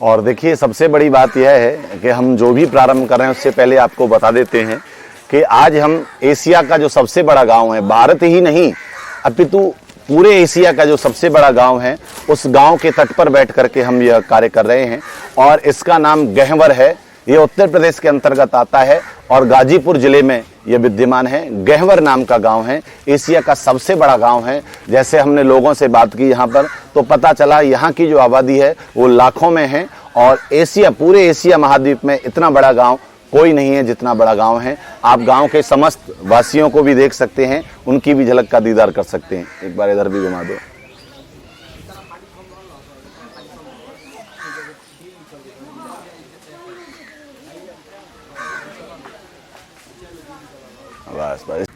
और देखिए सबसे बड़ी बात यह है कि हम जो भी प्रारंभ कर रहे हैं उससे पहले आपको बता देते हैं कि आज हम एशिया का जो सबसे बड़ा गांव है, भारत ही नहीं अपितु पूरे एशिया का जो सबसे बड़ा गांव है, उस गांव के तट पर बैठ करके हम यह कार्य कर रहे हैं। और इसका नाम गहवर है। ये उत्तर प्रदेश के अंतर्गत आता है और गाजीपुर जिले में यह विद्यमान है। गहवर नाम का गांव है, एशिया का सबसे बड़ा गांव है। जैसे हमने लोगों से बात की यहाँ पर तो पता चला यहाँ की जो आबादी है वो लाखों में है और पूरे एशिया महाद्वीप में इतना बड़ा गांव कोई नहीं है जितना बड़ा गांव है। आप गांव के समस्त वासियों को भी देख सकते हैं, उनकी भी झलक का दीदार कर सकते हैं। एक बार इधर भी घुमा दो। बस बस।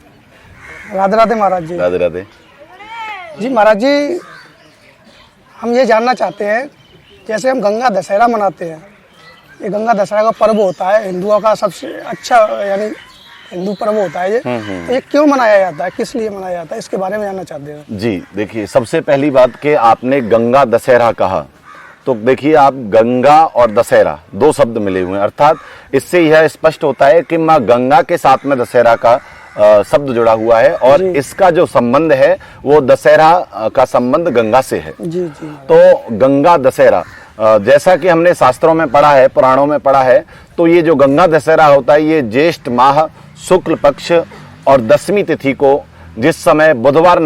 राधे राधे महाराज जी। राधे राधे जी महाराज जी, हम ये जानना चाहते हैं, जैसे हम गंगा दशहरा मनाते हैं, ये गंगा दशहरा का पर्व होता है, हिंदुओं का सबसे अच्छा यानी हिंदू पर्व होता है ये। तो ये क्यों मनाया जाता है, किस लिए मनाया जाता है, इसके बारे में जानना चाहते हैं। जी देखिए, सबसे पहली बात कि आपने गंगा दशहरा कहा तो देखिए आप गंगा और दशहरा दो शब्द मिले हुए हैं, अर्थात इससे यह स्पष्ट होता है कि माँ गंगा के साथ में दशहरा का शब्द जुड़ा हुआ है और इसका जो संबंध है वो दशहरा का संबंध गंगा से है। जी जी। तो गंगा दशहरा जैसा कि हमने शास्त्रों में पढ़ा है, पुराणों में पढ़ा है, तो ये जो गंगा दशहरा होता है ये ज्येष्ठ माह शुक्ल पक्ष और 10वीं तिथि को, जिस समय बुधवार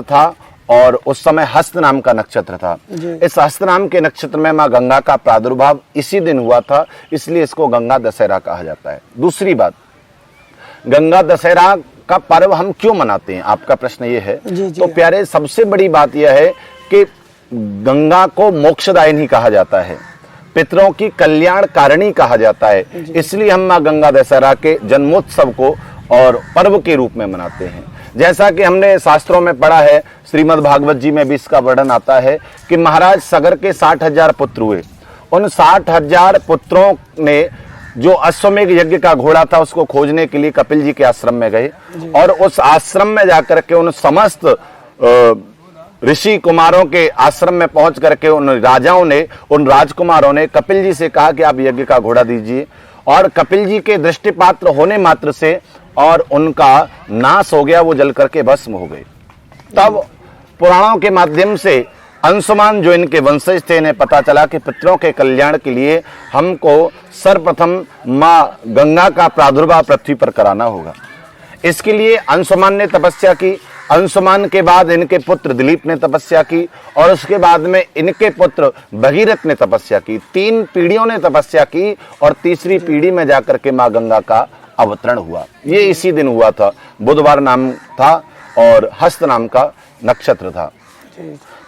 था और उस समय हस्त नाम का नक्षत्र था, इस हस्त नाम के नक्षत्र में माँ गंगा का प्रादुर्भाव इसी दिन हुआ था, इसलिए इसको गंगा दशहरा कहा जाता है। दूसरी बात, गंगा दशहरा का पर्व हम क्यों मनाते हैं, आपका प्रश्न ये है। तो प्यारे, सबसे बड़ी बात यह है कि गंगा को मोक्षदायिनी कहा जाता है, पितरों की कल्याण कारिणी कहा जाता है, इसलिए हम माँ गंगा दशहरा के जन्मोत्सव को और पर्व के रूप में मनाते हैं। जैसा कि हमने शास्त्रों में पढ़ा है, श्रीमद् भागवत जी में भी इसका वर्णन आता है कि महाराज सगर के 60,000 पुत्र हुए। उन 60,000 पुत्रों ने जो अश्वमेघ यज्ञ का घोड़ा था उसको खोजने के लिए कपिल जी के आश्रम में गए और उस आश्रम में जाकर के उन समस्त ऋषि कुमारों के आश्रम में पहुंच करके उन राजाओं ने, उन राजकुमारों ने कपिल जी से कहा कि आप यज्ञ का घोड़ा दीजिए, और कपिल जी के दृष्टिपात्र होने मात्र से और उनका नाश हो गया, वो जल करके भस्म हो गए। तब पुराणों के माध्यम से अंशुमान जो इनके वंशज थे, इन्हें पता चला कि पितरों के कल्याण के लिए हमको सर्वप्रथम माँ गंगा का प्रादुर्भाव पृथ्वी पर कराना होगा। इसके लिए अंशुमान ने तपस्या की, अंशुमान के बाद इनके पुत्र दिलीप ने तपस्या की और उसके बाद में इनके पुत्र भगीरथ ने तपस्या की। 3 पीढ़ियों ने तपस्या की और तीसरी पीढ़ी में जाकर के माँ गंगा का अवतरण हुआ। ये इसी दिन हुआ था, बुधवार नाम था और हस्त नाम का नक्षत्र था।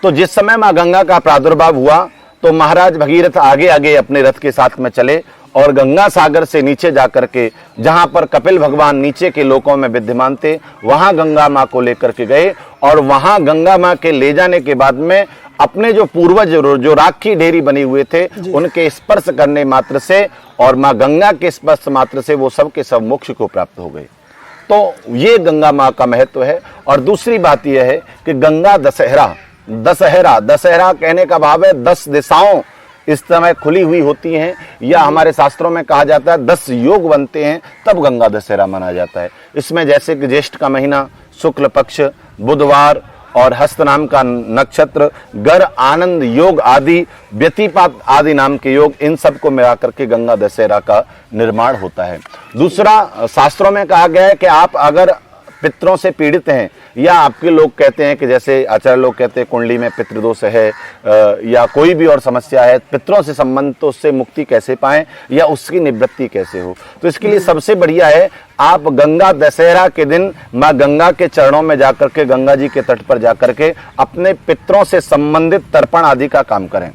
तो जिस समय माँ गंगा का प्रादुर्भाव हुआ तो महाराज भगीरथ आगे आगे अपने रथ के साथ में चले और गंगा सागर से नीचे जाकर के, जहां पर कपिल भगवान नीचे के लोकों में विद्यमान थे, वहां गंगा माँ को लेकर के गए और वहां गंगा माँ के ले जाने के बाद में अपने जो पूर्वज जो राखी ढेरी बने हुए थे उनके स्पर्श करने मात्र से और माँ गंगा के स्पर्श मात्र से वो सब के सब मोक्ष को प्राप्त हो गए। तो ये गंगा माँ का महत्व है। और दूसरी बात यह है कि गंगा दशहरा कहने का भाव है 10 दिशाओं इस समय खुली हुई होती हैं, या हमारे शास्त्रों में कहा जाता है 10 योग बनते हैं, तब गंगा दशहरा मनाया जाता है। इसमें जैसे कि ज्येष्ठ का महीना, शुक्ल पक्ष, बुधवार और हस्त नाम का नक्षत्र, गर, आनंद योग आदि, व्यतिपात आदि नाम के योग, इन सब को मिला करके गंगा दशहरा का निर्माण होता है। दूसरा, शास्त्रों में कहा गया है कि आप अगर पितरों से पीड़ित हैं, या आपके लोग कहते हैं कि जैसे आचार्य लोग कहते हैं कुंडली में पितृदोष है या कोई भी और समस्या है, पितरों से संबंध, तो उससे मुक्ति कैसे पाएं या उसकी निवृत्ति कैसे हो। तो इसके लिए सबसे बढ़िया है आप गंगा दशहरा के दिन माँ गंगा के चरणों में जाकर के, गंगा जी के तट पर जाकर के अपने पितरों से संबंधित तर्पण आदि का काम करें।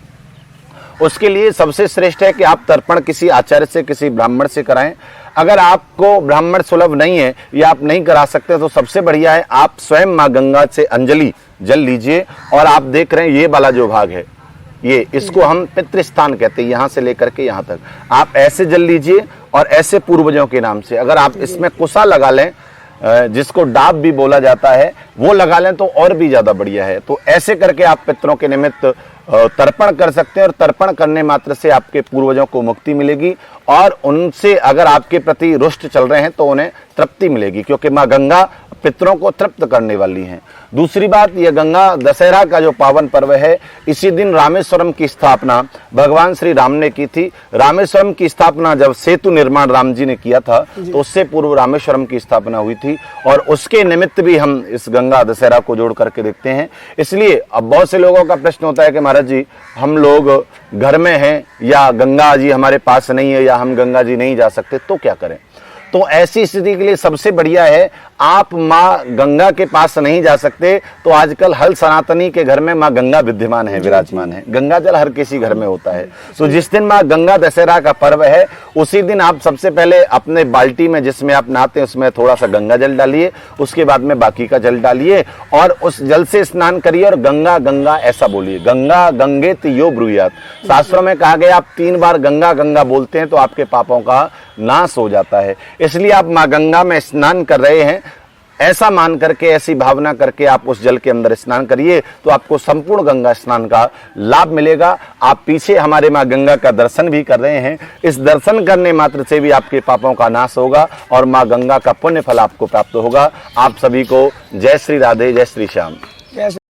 उसके लिए सबसे श्रेष्ठ है कि आप तर्पण किसी आचार्य से, किसी ब्राह्मण से कराएं। अगर आपको ब्राह्मण सुलभ नहीं है या आप नहीं करा सकते तो सबसे बढ़िया है आप स्वयं माँ गंगा से अंजलि जल लीजिए। और आप देख रहे हैं ये वाला जो भाग है, ये इसको हम पितृस्थान कहते हैं, यहाँ से लेकर के यहाँ तक आप ऐसे जल लीजिए और ऐसे पूर्वजों के नाम से। अगर आप इसमें कुसा लगा लें, जिसको डाब भी बोला जाता है, वो लगा लें तो और भी ज्यादा बढ़िया है। तो ऐसे करके आप पितरों के निमित्त तर्पण कर सकते हैं और तर्पण करने मात्र से आपके पूर्वजों को मुक्ति मिलेगी और उनसे अगर आपके प्रति रुष्ट चल रहे हैं तो उन्हें तृप्ति मिलेगी, क्योंकि माँ गंगा पितरों को तृप्त करने वाली हैं। दूसरी बात, यह गंगा दशहरा का जो पावन पर्व है, इसी दिन रामेश्वरम की स्थापना भगवान श्री राम ने की थी। रामेश्वरम की स्थापना जब सेतु निर्माण राम जी ने किया था तो उससे पूर्व रामेश्वरम की स्थापना हुई थी और उसके निमित्त भी हम इस गंगा दशहरा को जोड़ करके देखते हैं। इसलिए अब बहुत से लोगों का प्रश्न होता है कि महाराज जी, हम लोग घर में हैं या गंगा जी हमारे पास नहीं है या हम गंगा जी नहीं जा सकते, तो क्या करें? तो ऐसी स्थिति के लिए सबसे बढ़िया है, आप माँ गंगा के पास नहीं जा सकते तो आजकल हर सनातनी के घर में माँ गंगा विद्यमान है, विराजमान है। गंगा जल हर किसी घर में होता है। तो जिस दिन माँ गंगा दशहरा का पर्व है, उसी दिन आप सबसे पहले अपने बाल्टी में जिसमें आप नहाते हैं उसमें थोड़ा सा गंगा जल डालिए, उसके बाद में बाकी का जल डालिए और उस जल से स्नान करिए और गंगा गंगा ऐसा बोलिए, गंगा गंगेत यो ब्रूयात। शास्त्रों में कहा गया आप 3 बार गंगा गंगा बोलते हैं तो आपके पापों का नाश हो जाता है। इसलिए आप माँ गंगा में स्नान कर रहे हैं, ऐसा मान करके, ऐसी भावना करके आप उस जल के अंदर स्नान करिए तो आपको संपूर्ण गंगा स्नान का लाभ मिलेगा। आप पीछे हमारे माँ गंगा का दर्शन भी कर रहे हैं, इस दर्शन करने मात्र से भी आपके पापों का नाश होगा और माँ गंगा का पुण्य फल आपको प्राप्त होगा। आप सभी को जय श्री राधे, जय श्री श्याम।